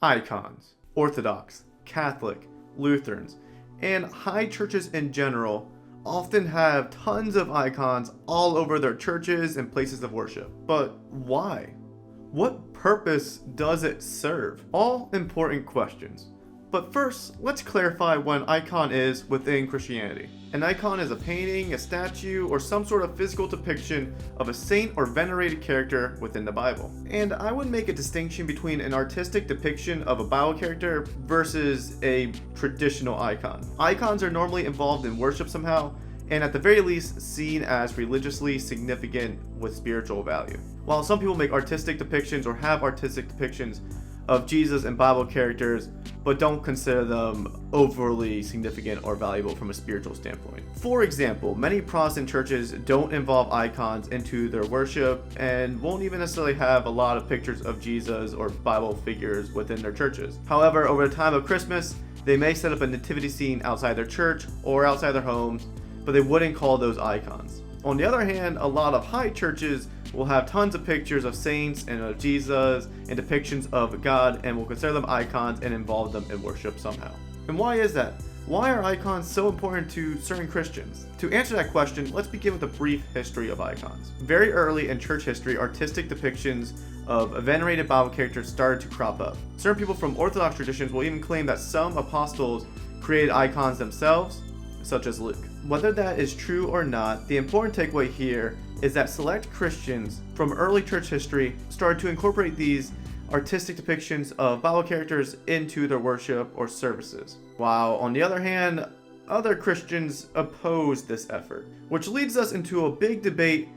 Icons. Orthodox, Catholic, Lutherans, and high churches in general often have tons of icons all over their churches and places of worship. But why? What purpose does it serve? All important questions. But first, let's clarify what an icon is within Christianity. An icon is a painting, a statue, or some sort of physical depiction of a saint or venerated character within the Bible. And I would make a distinction between an artistic depiction of a Bible character versus a traditional icon. Icons are normally involved in worship somehow, and at the very least seen as religiously significant with spiritual value. While some people make artistic depictions or have artistic depictions of Jesus and Bible characters, but don't consider them overly significant or valuable from a spiritual standpoint. For example, many Protestant churches don't involve icons into their worship and won't even necessarily have a lot of pictures of Jesus or Bible figures within their churches. However, over the time of Christmas, they may set up a nativity scene outside their church or outside their homes, but they wouldn't call those icons. On the other hand, a lot of high churches will have tons of pictures of saints and of Jesus and depictions of God and will consider them icons and involve them in worship somehow. And why is that? Why are icons so important to certain Christians? To answer that question, let's begin with a brief history of icons. Very early in church history, artistic depictions of venerated Bible characters started to crop up. Certain people from Orthodox traditions will even claim that some apostles created icons themselves, such as Luke. Whether that is true or not, the important takeaway here is that select Christians from early church history started to incorporate these artistic depictions of Bible characters into their worship or services, while on the other hand, other Christians opposed this effort, which leads us into a big debate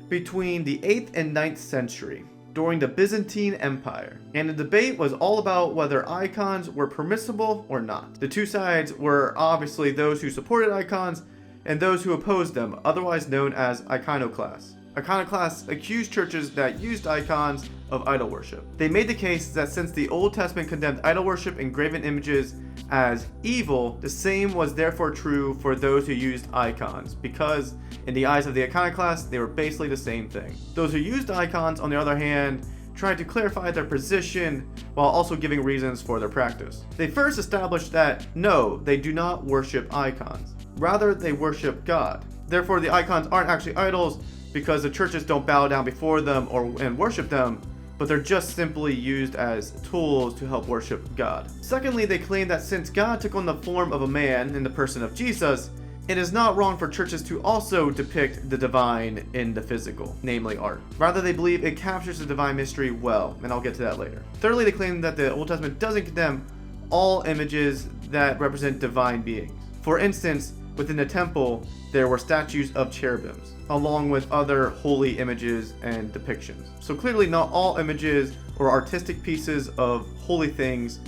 between the 8th and 9th century during the Byzantine Empire. And the debate was all about whether icons were permissible or not. The two sides were obviously those who supported icons and those who opposed them, otherwise known as iconoclasts. Iconoclasts accused churches that used icons of idol worship. They made the case that since the Old Testament condemned idol worship and graven images as evil, the same was therefore true for those who used icons, because in the eyes of the iconoclasts, they were basically the same thing. Those who used icons, on the other hand, tried to clarify their position while also giving reasons for their practice. They first established that no, they do not worship icons. Rather, they worship God. Therefore, the icons aren't actually idols because the churches don't bow down before them and worship them, but they're just simply used as tools to help worship God. Secondly, they claim that since God took on the form of a man in the person of Jesus, it is not wrong for churches to also depict the divine in the physical, namely art. Rather, they believe it captures the divine mystery well, and I'll get to that later. Thirdly, they claim that the Old Testament doesn't condemn all images that represent divine beings. For instance, within the temple, there were statues of cherubims, along with other holy images and depictions. So clearly not all images or artistic pieces of holy things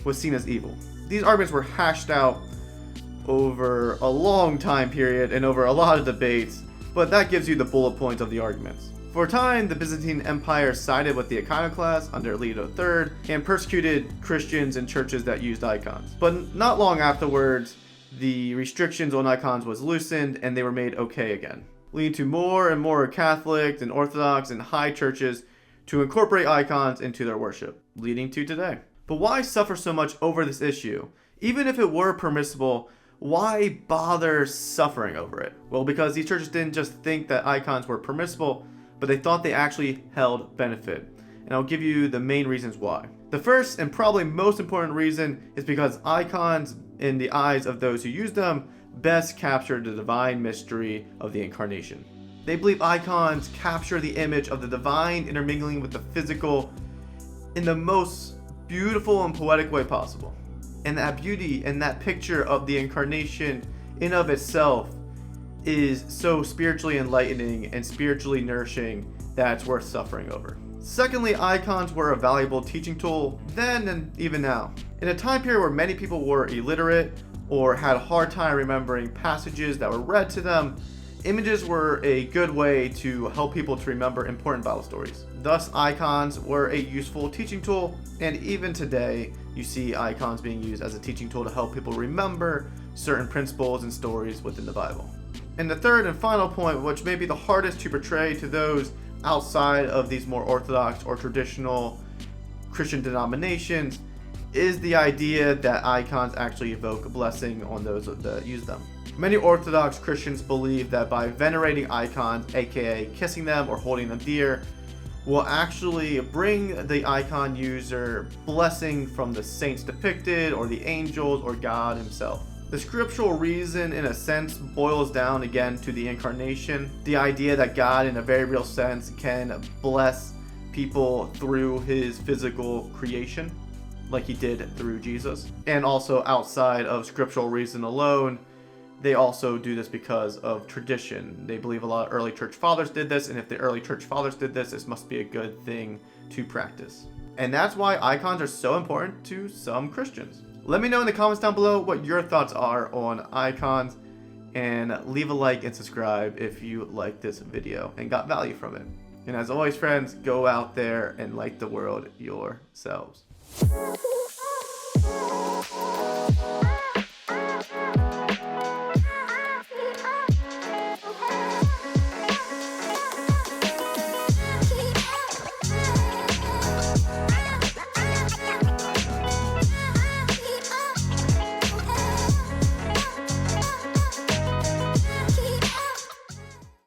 was seen as evil. These arguments were hashed out over a long time period and over a lot of debates, but that gives you the bullet points of the arguments. For a time, the Byzantine Empire sided with the iconoclasts under Leo III and persecuted Christians and churches that used icons. But not long afterwards, the restrictions on icons was loosened and they were made okay again, leading to more and more Catholic and Orthodox and high churches to incorporate icons into their worship, leading to today. But why suffer so much over this issue? Even if it were permissible, why bother suffering over it? Well, because these churches didn't just think that icons were permissible, but they thought they actually held benefit. And I'll give you the main reasons why. The first and probably most important reason is because icons, in the eyes of those who use them, best capture the divine mystery of the incarnation. They believe icons capture the image of the divine intermingling with the physical in the most beautiful and poetic way possible. And that beauty and that picture of the incarnation in of itself is so spiritually enlightening and spiritually nourishing that it's worth suffering over. Secondly, icons were a valuable teaching tool then and even now. In a time period where many people were illiterate or had a hard time remembering passages that were read to them, images were a good way to help people to remember important Bible stories. Thus, icons were a useful teaching tool, and even today, you see icons being used as a teaching tool to help people remember certain principles and stories within the Bible. And the third and final point, which may be the hardest to portray to those outside of these more orthodox or traditional Christian denominations, is the idea that icons actually evoke a blessing on those that use them. Many Orthodox Christians believe that by venerating icons, aka kissing them or holding them dear, will actually bring the icon user blessing from the saints depicted, or the angels, or God himself. The scriptural reason, in a sense, boils down again to the incarnation, the idea that God, in a very real sense, can bless people through his physical creation, like he did through Jesus. And also, outside of scriptural reason alone, they also do this because of tradition. They believe a lot of early church fathers did this, and if the early church fathers did this, this must be a good thing to practice. And that's why icons are so important to some Christians. Let me know in the comments down below what your thoughts are on icons, and leave a like and subscribe if you like this video and got value from it. And as always, friends, go out there and light the world yourselves.